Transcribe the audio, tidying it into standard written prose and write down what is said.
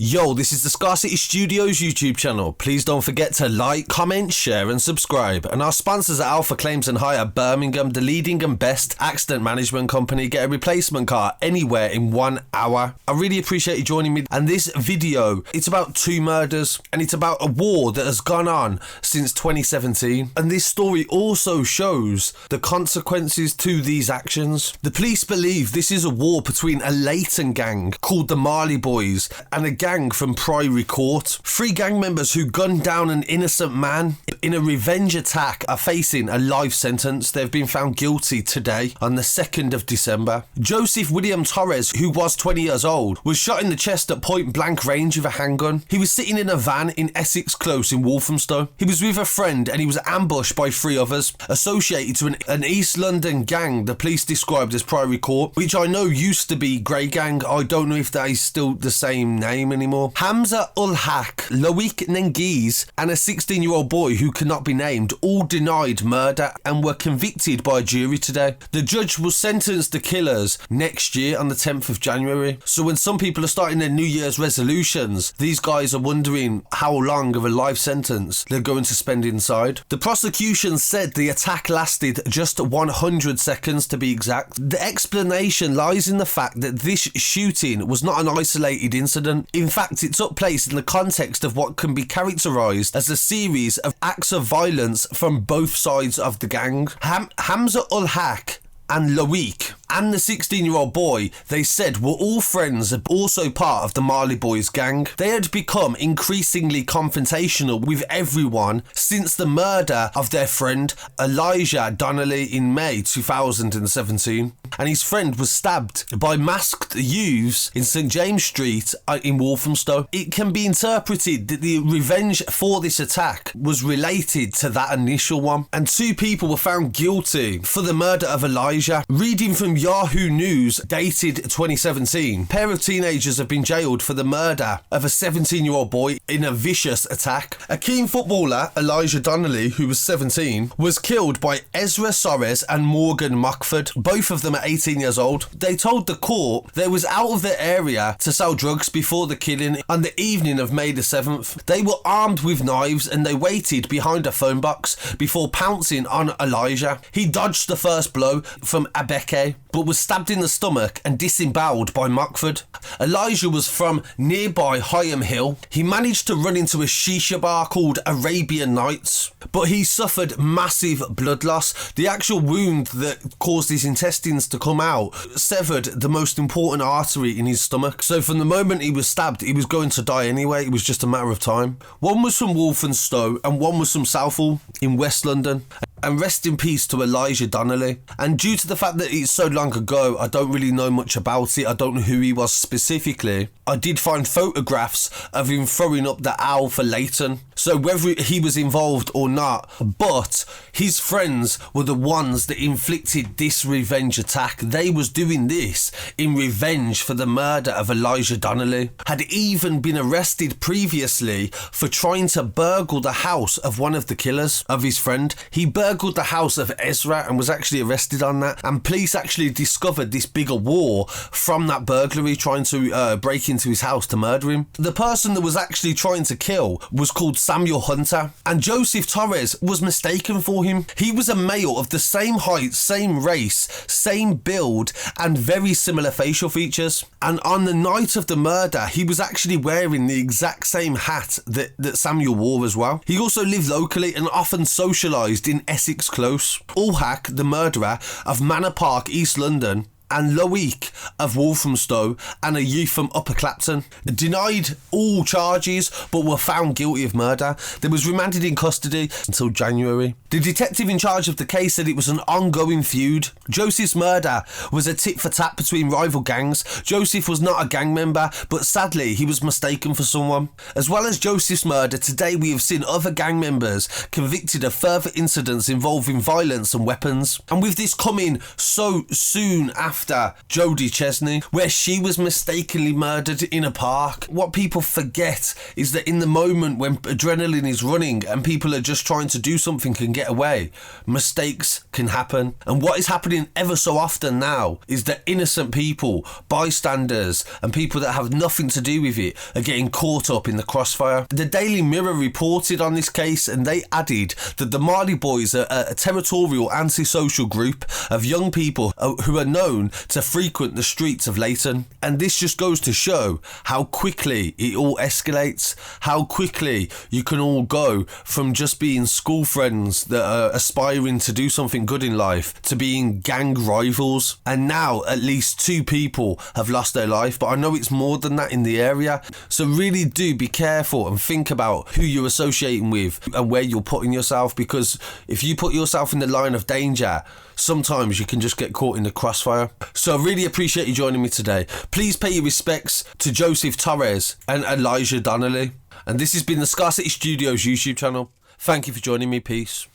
Yo, this is the Scarcity Studios YouTube channel. Please don't forget to like, comment, share and subscribe. And our sponsors at Alpha Claims and Hire Birmingham, the leading and best accident management company. Get a replacement car anywhere in 1 hour. I really appreciate you joining me. And this video, it's about 2 murders and it's about a war that has gone on since 2017. And this story also shows the consequences to these actions. The police believe this is a war between a Leighton gang called the Marley Boys and a gang from Priory Court. 3 gang members who gunned down an innocent man in a revenge attack are facing a life sentence. They've been found guilty today on the 2nd of December. Joseph William-Torres, who was 20 years old, was shot in the chest at point blank range with a handgun. He was sitting in a van in Essex Close in Walthamstow. He was with a friend and he was ambushed by 3 others associated to an East London gang the police described as Priory Court, which I know used to be Grey Gang. I don't know if that is still the same name anymore. Hamza Ul Haq, Loic Nengese and a 16-year-old boy who cannot be named all denied murder and were convicted by a jury today. The judge will sentence the killers next year on the 10th of January. So when some people are starting their New Year's resolutions, these guys are wondering how long of a life sentence they're going to spend inside. The prosecution said the attack lasted just 100 seconds to be exact. The explanation lies in the fact that this shooting was not an isolated incident. In fact, it took place in the context of what can be characterised as a series of acts of violence from both sides of the gang. Hamza Ul Haq and Loic and the 16-year-old boy, they said, were all friends and also part of the Marley Boys gang. They had become increasingly confrontational with everyone since the murder of their friend Elijah Donnelly in May 2017. And his friend was stabbed by masked youths in St James Street in Walthamstow. It can be interpreted that the revenge for this attack was related to that initial one. And 2 people were found guilty for the murder of Elijah. Reading from Yahoo News, dated 2017, a pair of teenagers have been jailed for the murder of a 17-year-old boy in a vicious attack. A keen footballer, Elijah Donnelly, who was 17, was killed by Ezra Torres and Morgan Mockford. Both of them are 18 years old. They told the court they was out of their area to sell drugs before the killing on the evening of May the 7th. They were armed with knives and they waited behind a phone box before pouncing on Elijah. He dodged the first blow from Abeke, but was stabbed in the stomach and disemboweled by Mockford. Elijah was from nearby Higham Hill. He managed to run into a shisha bar called Arabian Nights, but he suffered massive blood loss. The actual wound that caused his intestines to come out severed the most important artery in his stomach. So from the moment he was stabbed, he was going to die anyway. It was just a matter of time. One was from Walthamstow and one was from Southall in West London. And rest in peace to Elijah Donnelly. And due to the fact that it's so long ago, I don't really know much about it. I don't know who he was specifically. I did find photographs of him throwing up the owl for Leighton. So whether he was involved or not, but his friends were the ones that inflicted this revenge attack. They was doing this in revenge for the murder of Elijah Donnelly. Had even been arrested previously for trying to burgle the house of one of the killers of his friend. He burgled the house of Ezra and was actually arrested on that. And police actually discovered this bigger war from that burglary, trying to break into his house to murder him. The person that was actually trying to kill was called Samuel Hunter, and Joseph Torres was mistaken for him. He was a male of the same height, same race, same build, and very similar facial features. And on the night of the murder, he was actually wearing the exact same hat that Samuel wore as well. He also lived locally and often socialised in Essex Close. Ul Haq, the murderer of Manor Park, East London, and Loic of Walthamstow and a youth from Upper Clapton, denied all charges but were found guilty of murder. They was remanded in custody until January. The detective in charge of the case said it was an ongoing feud. Joseph's murder was a tit for tat between rival gangs. Joseph was not a gang member, but sadly he was mistaken for someone. As well as Joseph's murder, today we have seen other gang members convicted of further incidents involving violence and weapons. And with this coming so soon after after Jodie Chesney, where she was mistakenly murdered in a park. What people forget is that in the moment when adrenaline is running and people are just trying to do something and get away, mistakes can happen. And what is happening ever so often now is that innocent people, bystanders, and people that have nothing to do with it are getting caught up in the crossfire. The Daily Mirror reported on this case, and they added that the Marley Boys are a territorial antisocial group of young people who are known to frequent the streets of Leighton. And this just goes to show how quickly it all escalates, how quickly you can all go from just being school friends that are aspiring to do something good in life to being gang rivals. And now at least 2 people have lost their life, but I know it's more than that in the area. So really do be careful and think about who you're associating with and where you're putting yourself, because if you put yourself in the line of danger, sometimes you can just get caught in the crossfire. So I really appreciate you joining me today. Please pay your respects to Joseph Torres and Elijah Donnelly. And this has been the Scarcity Studios YouTube channel. Thank you for joining me. Peace.